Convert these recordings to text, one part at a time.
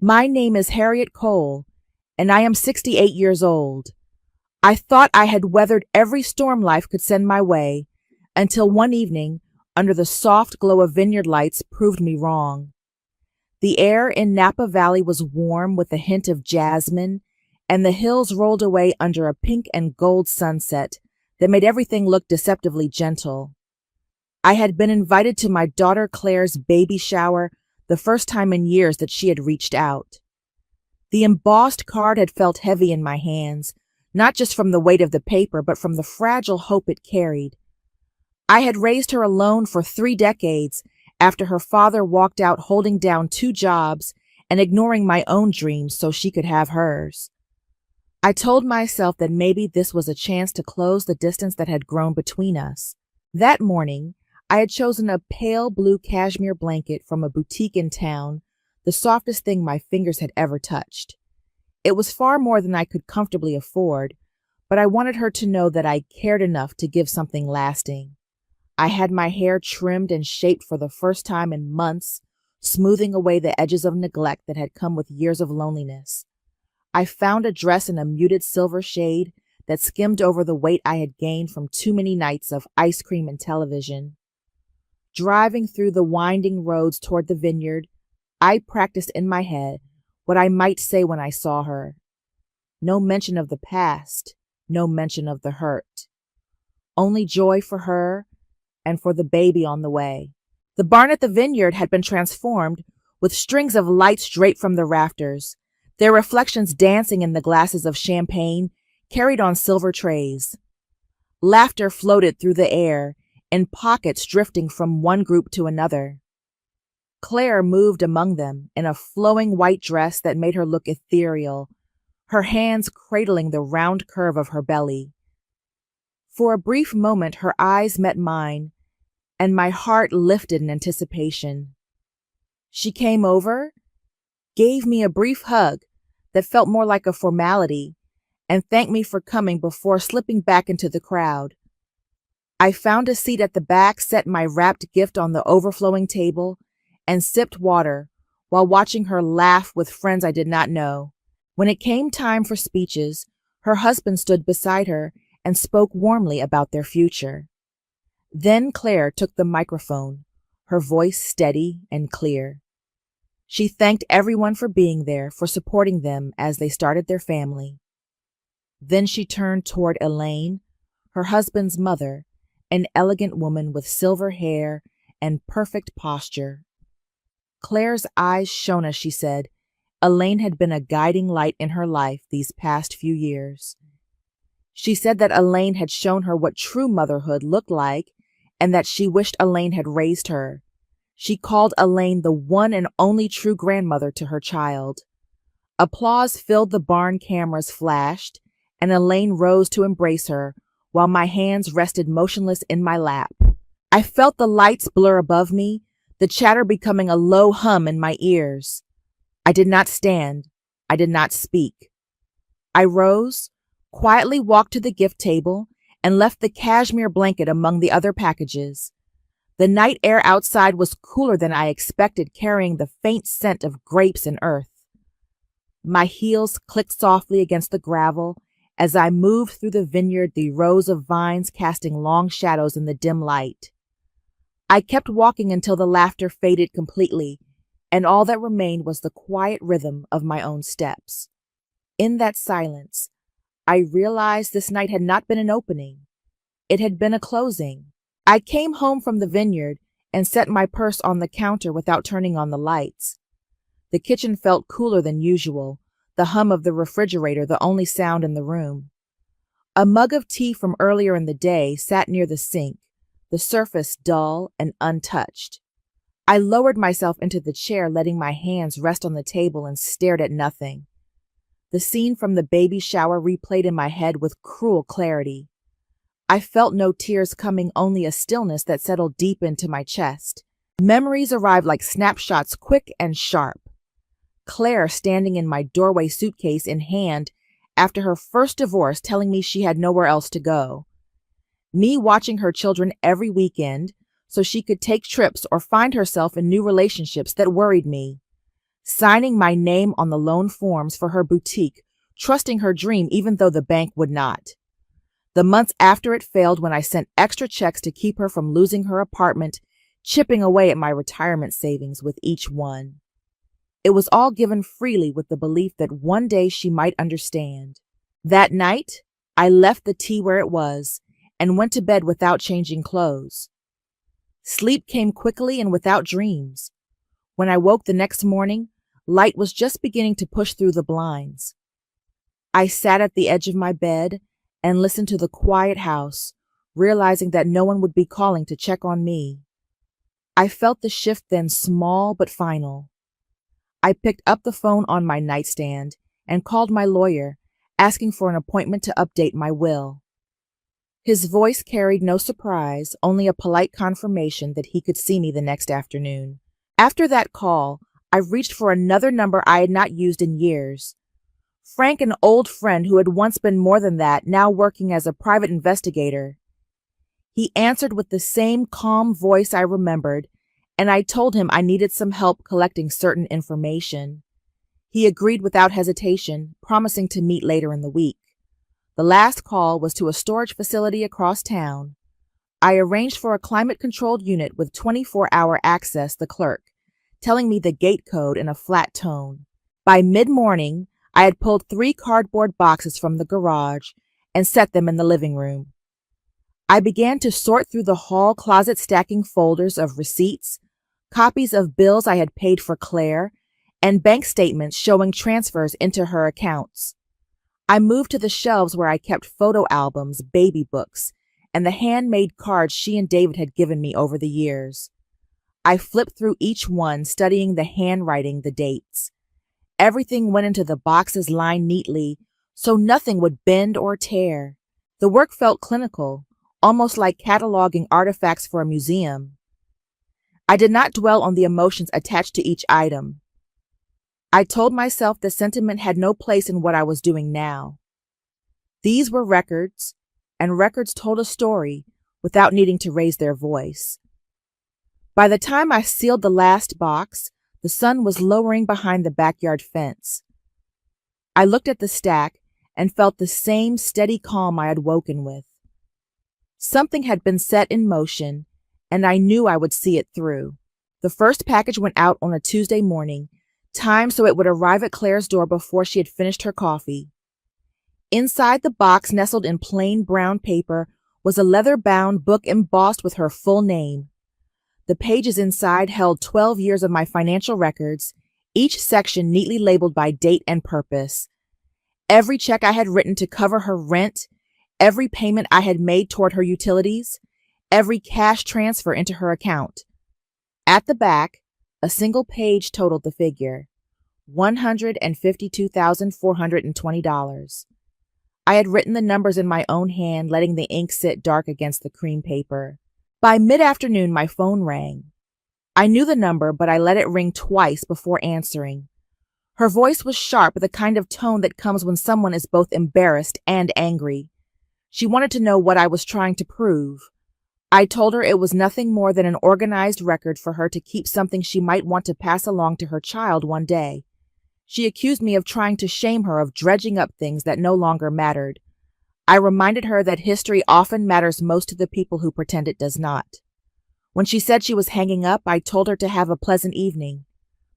My name is Harriet Cole, and I am 68 years old. I thought I had weathered every storm life could send my way until one evening, under the soft glow of vineyard lights, proved me wrong. The air in Napa Valley was warm with a hint of jasmine, and the hills rolled away under a pink and gold sunset that made everything look deceptively gentle. I had been invited to my daughter Claire's baby shower, the first time in years that she had reached out. The embossed card had felt heavy in my hands, not just from the weight of the paper, but from the fragile hope it carried. I had raised her alone for 3 decades after her father walked out holding down 2 jobs and ignoring my own dreams so she could have hers. I told myself that maybe this was a chance to close the distance that had grown between us. That morning, I had chosen a pale blue cashmere blanket from a boutique in town, the softest thing my fingers had ever touched. It was far more than I could comfortably afford, but I wanted her to know that I cared enough to give something lasting. I had my hair trimmed and shaped for the first time in months, smoothing away the edges of neglect that had come with years of loneliness. I found a dress in a muted silver shade that skimmed over the weight I had gained from too many nights of ice cream and television. Driving through the winding roads toward the vineyard, I practiced in my head what I might say when I saw her. No mention of the past, no mention of the hurt. Only joy for her and for the baby on the way. The barn at the vineyard had been transformed, with strings of lights draped from the rafters, their reflections dancing in the glasses of champagne carried on silver trays. Laughter floated through the air, in pockets drifting from one group to another. Claire moved among them in a flowing white dress that made her look ethereal, her hands cradling the round curve of her belly. For a brief moment her eyes met mine, and my heart lifted in anticipation. She came over, gave me a brief hug that felt more like a formality, and thanked me for coming before slipping back into the crowd. I found a seat at the back, set my wrapped gift on the overflowing table, and sipped water while watching her laugh with friends I did not know. When it came time for speeches, her husband stood beside her and spoke warmly about their future. Then Claire took the microphone, her voice steady and clear. She thanked everyone for being there, for supporting them as they started their family. Then she turned toward Elaine, her husband's mother, an elegant woman with silver hair and perfect posture. Claire's eyes shone as she said, Elaine had been a guiding light in her life these past few years. She said that Elaine had shown her what true motherhood looked like and that she wished Elaine had raised her. She called Elaine the one and only true grandmother to her child. Applause filled the barn, cameras flashed, and Elaine rose to embrace her while my hands rested motionless in my lap. I felt the lights blur above me, the chatter becoming a low hum in my ears. I did not stand. I did not speak. I rose, quietly walked to the gift table, and left the cashmere blanket among the other packages. The night air outside was cooler than I expected, carrying the faint scent of grapes and earth. My heels clicked softly against the gravel as I moved through the vineyard, the rows of vines casting long shadows in the dim light. I kept walking until the laughter faded completely, and all that remained was the quiet rhythm of my own steps. In that silence, I realized this night had not been an opening. It had been a closing. I came home from the vineyard and set my purse on the counter without turning on the lights. The kitchen felt cooler than usual, the hum of the refrigerator the only sound in the room. A mug of tea from earlier in the day sat near the sink, the surface dull and untouched. I lowered myself into the chair, letting my hands rest on the table, and stared at nothing. The scene from the baby shower replayed in my head with cruel clarity. I felt no tears coming, only a stillness that settled deep into my chest. Memories arrived like snapshots, quick and sharp. Claire standing in my doorway, suitcase in hand, after her first divorce, telling me she had nowhere else to go. Me watching her children every weekend so she could take trips or find herself in new relationships that worried me. signing my name on the loan forms for her boutique, trusting her dream even though the bank would not. The months after it failed when I sent extra checks to keep her from losing her apartment, chipping away at my retirement savings with each one. It was all given freely with the belief that one day she might understand. That night, I left the tea where it was and went to bed without changing clothes. Sleep came quickly and without dreams. When I woke the next morning, light was just beginning to push through the blinds. I sat at the edge of my bed and listened to the quiet house, realizing that no one would be calling to check on me. I felt the shift then small but final. I picked up the phone on my nightstand and called my lawyer, asking for an appointment to update my will. His voice carried no surprise, only a polite confirmation that he could see me the next afternoon. After that call, I reached for another number I had not used in years. Frank, an old friend who had once been more than that, now working as a private investigator. He answered with the same calm voice I remembered, and I told him I needed some help collecting certain information. He agreed without hesitation, promising to meet later in the week. The last call was to a storage facility across town. I arranged for a climate-controlled unit with 24-hour access, the clerk, telling me the gate code in a flat tone. By mid-morning, I had pulled 3 cardboard boxes from the garage and set them in the living room. I began to sort through the hall closet, stacking folders of receipts, copies of bills I had paid for Claire, and bank statements showing transfers into her accounts. I moved to the shelves where I kept photo albums, baby books, and the handmade cards she and David had given me over the years. I flipped through each one, studying the handwriting, the dates. Everything went into the boxes lined neatly, so nothing would bend or tear. The work felt clinical, almost like cataloging artifacts for a museum. I did not dwell on the emotions attached to each item. I told myself that sentiment had no place in what I was doing now. These were records, and records told a story without needing to raise their voice. By the time I sealed the last box, the sun was lowering behind the backyard fence. I looked at the stack and felt the same steady calm I had woken with. Something had been set in motion, and I knew I would see it through. The first package went out on a Tuesday morning, timed so it would arrive at Claire's door before she had finished her coffee. Inside the box, nestled in plain brown paper, was a leather-bound book embossed with her full name. The pages inside held 12 years of my financial records, each section neatly labeled by date and purpose. Every check I had written to cover her rent, every payment I had made toward her utilities, every cash transfer into her account. At the back, a single page totaled the figure, $152,420. I had written the numbers in my own hand, letting the ink sit dark against the cream paper. By mid-afternoon, my phone rang. I knew the number, but I let it ring twice before answering. Her voice was sharp, the kind of tone that comes when someone is both embarrassed and angry. She wanted to know what I was trying to prove. I told her it was nothing more than an organized record for her to keep something she might want to pass along to her child one day. She accused me of trying to shame her, of dredging up things that no longer mattered. I reminded her that history often matters most to the people who pretend it does not. When she said she was hanging up, I told her to have a pleasant evening.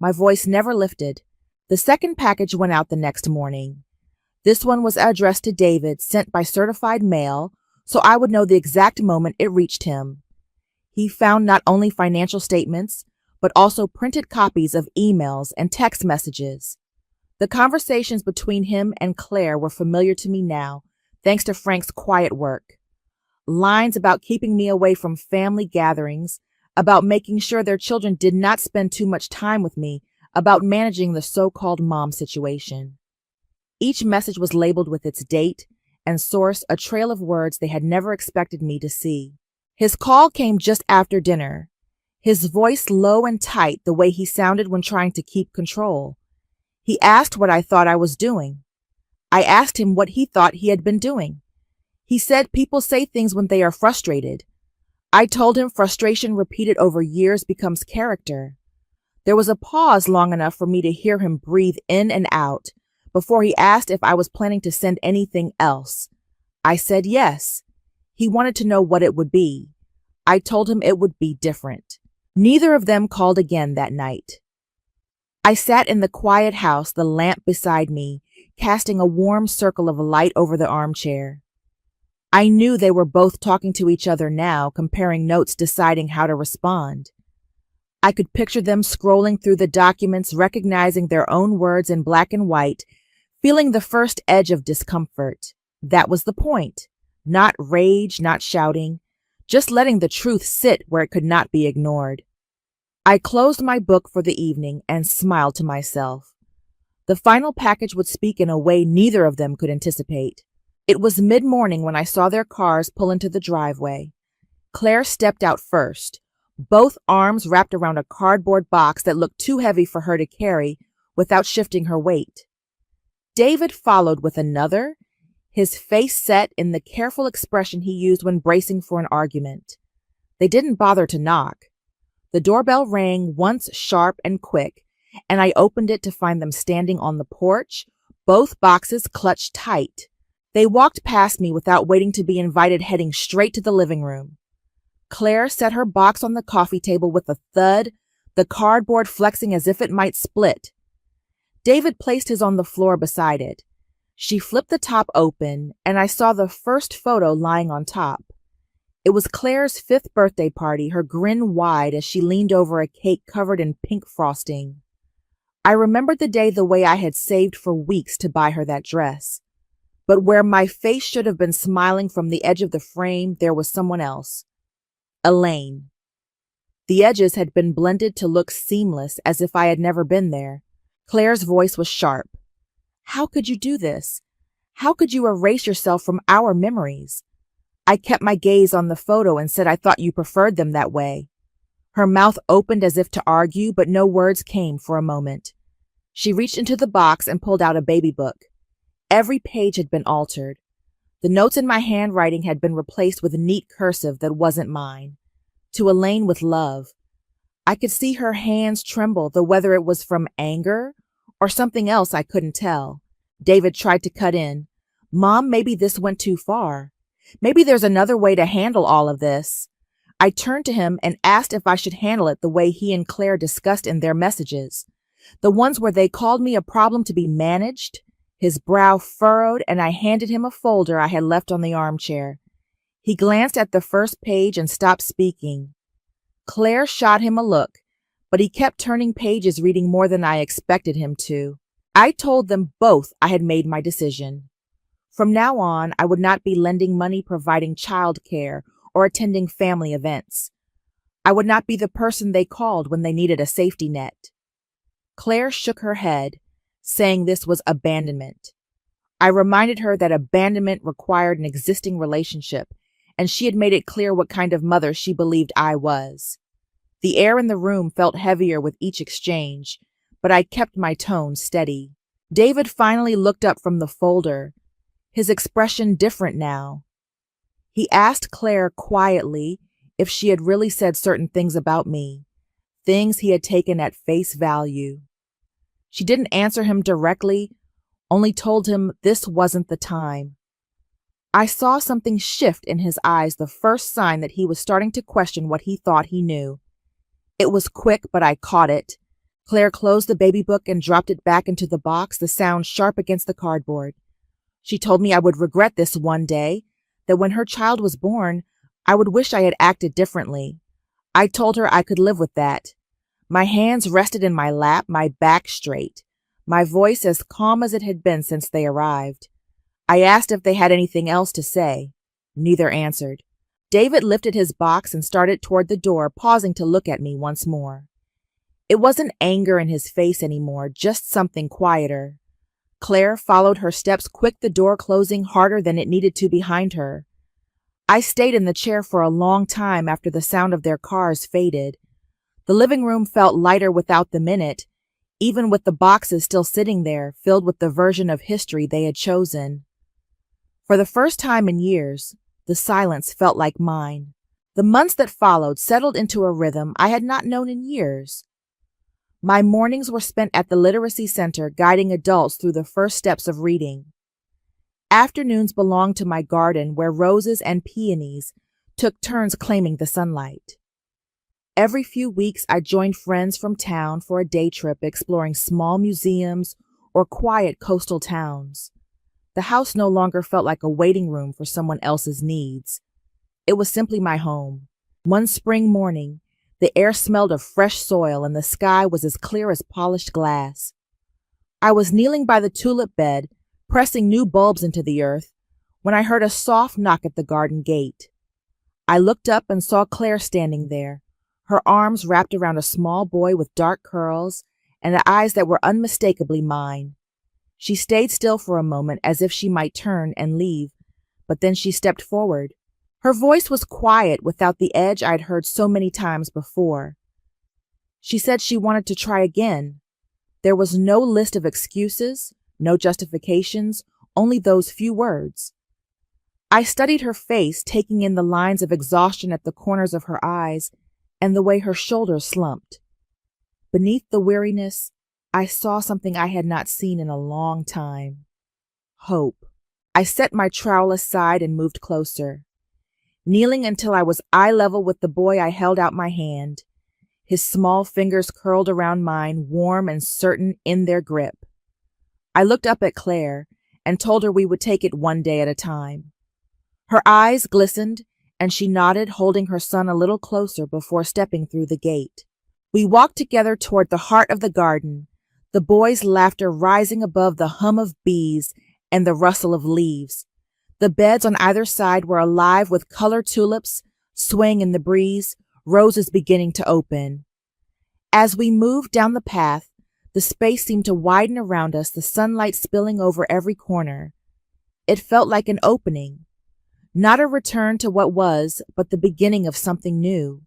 My voice never lifted. The second package went out the next morning. This one was addressed to David, sent by certified mail, so I would know the exact moment it reached him. He found not only financial statements, but also printed copies of emails and text messages. The conversations between him and Claire were familiar to me now, thanks to Frank's quiet work. Lines about keeping me away from family gatherings, about making sure their children did not spend too much time with me, about managing the so-called mom situation. Each message was labeled with its date and source, a trail of words they had never expected me to see. His call came just after dinner. His voice low and tight, the way he sounded when trying to keep control. He asked what I thought I was doing. I asked him what he thought he had been doing. He said people say things when they are frustrated. I told him frustration repeated over years becomes character. There was a pause long enough for me to hear him breathe in and out before he asked if I was planning to send anything else. I said yes. He wanted to know what it would be. I told him it would be different. Neither of them called again that night. I sat in the quiet house, the lamp beside me, casting a warm circle of light over the armchair. I knew they were both talking to each other now, comparing notes, deciding how to respond. I could picture them scrolling through the documents, recognizing their own words in black and white, feeling the first edge of discomfort. That was the point. Not rage, not shouting, just letting the truth sit where it could not be ignored. I closed my book for the evening and smiled to myself. The final package would speak in a way neither of them could anticipate. It was mid-morning when I saw their cars pull into the driveway. Claire stepped out first, both arms wrapped around a cardboard box that looked too heavy for her to carry without shifting her weight. David followed with another, his face set in the careful expression he used when bracing for an argument. They didn't bother to knock. The doorbell rang once sharp and quick, and I opened it to find them standing on the porch, both boxes clutched tight. They walked past me without waiting to be invited, heading straight to the living room. Claire set her box on the coffee table with a thud, the cardboard flexing as if it might split. David placed his on the floor beside it. She flipped the top open, and I saw the first photo lying on top. It was Claire's 5th birthday party, her grin wide as she leaned over a cake covered in pink frosting. I remembered the day the way I had saved for weeks to buy her that dress. But where my face should have been smiling from the edge of the frame, there was someone else. Elaine. The edges had been blended to look seamless, as if I had never been there. Claire's voice was sharp. How could you do this? How could you erase yourself from our memories? I kept my gaze on the photo and said I thought you preferred them that way. Her mouth opened as if to argue, but no words came for a moment. She reached into the box and pulled out a baby book. Every page had been altered. The notes in my handwriting had been replaced with neat cursive that wasn't mine. To Elaine with love. I could see her hands tremble, though whether it was from anger or something else I couldn't tell. David tried to cut in. Mom, maybe this went too far. Maybe there's another way to handle all of this. I turned to him and asked if I should handle it the way he and Claire discussed in their messages. The ones where they called me a problem to be managed. His brow furrowed, and I handed him a folder I had left on the armchair. He glanced at the first page and stopped speaking. Claire shot him a look, but he kept turning pages, reading more than I expected him to. I told them both I had made my decision. From now on, I would not be lending money, providing child care, or attending family events. I would not be the person they called when they needed a safety net. Claire shook her head, saying this was abandonment. I reminded her that abandonment required an existing relationship, and she had made it clear what kind of mother she believed I was. The air in the room felt heavier with each exchange, but I kept my tone steady. David finally looked up from the folder, his expression different now. He asked Claire quietly if she had really said certain things about me, things he had taken at face value. She didn't answer him directly, only told him this wasn't the time. I saw something shift in his eyes, the first sign that he was starting to question what he thought he knew. It was quick, but I caught it. Claire closed the baby book and dropped it back into the box, the sound sharp against the cardboard. She told me I would regret this one day, that when her child was born, I would wish I had acted differently. I told her I could live with that. My hands rested in my lap, my back straight, my voice as calm as it had been since they arrived. I asked if they had anything else to say. Neither answered. David lifted his box and started toward the door, pausing to look at me once more. It wasn't anger in his face anymore, just something quieter. Claire followed her steps quick, the door closing harder than it needed to behind her. I stayed in the chair for a long time after the sound of their cars faded. The living room felt lighter without them in it, even with the boxes still sitting there, filled with the version of history they had chosen. For the first time in years, the silence felt like mine. The months that followed settled into a rhythm I had not known in years. My mornings were spent at the literacy center guiding adults through the first steps of reading. Afternoons belonged to my garden where roses and peonies took turns claiming the sunlight. Every few weeks, I joined friends from town for a day trip exploring small museums or quiet coastal towns. The house no longer felt like a waiting room for someone else's needs. It was simply my home. One spring morning, the air smelled of fresh soil and the sky was as clear as polished glass. I was kneeling by the tulip bed, pressing new bulbs into the earth, when I heard a soft knock at the garden gate. I looked up and saw Claire standing there, her arms wrapped around a small boy with dark curls and eyes that were unmistakably mine. She stayed still for a moment as if she might turn and leave, but then she stepped forward. Her voice was quiet without the edge I'd heard so many times before. She said she wanted to try again. There was no list of excuses, no justifications, only those few words. I studied her face, taking in the lines of exhaustion at the corners of her eyes and the way her shoulders slumped. Beneath the weariness, I saw something I had not seen in a long time. Hope. I set my trowel aside and moved closer. Kneeling until I was eye level with the boy, I held out my hand. His small fingers curled around mine, warm and certain in their grip. I looked up at Claire and told her we would take it one day at a time. Her eyes glistened, and she nodded, holding her son a little closer before stepping through the gate. We walked together toward the heart of the garden, the boy's laughter rising above the hum of bees and the rustle of leaves. The beds on either side were alive with colored tulips, swaying in the breeze, roses beginning to open. As we moved down the path, the space seemed to widen around us, the sunlight spilling over every corner. It felt like an opening, not a return to what was, but the beginning of something new.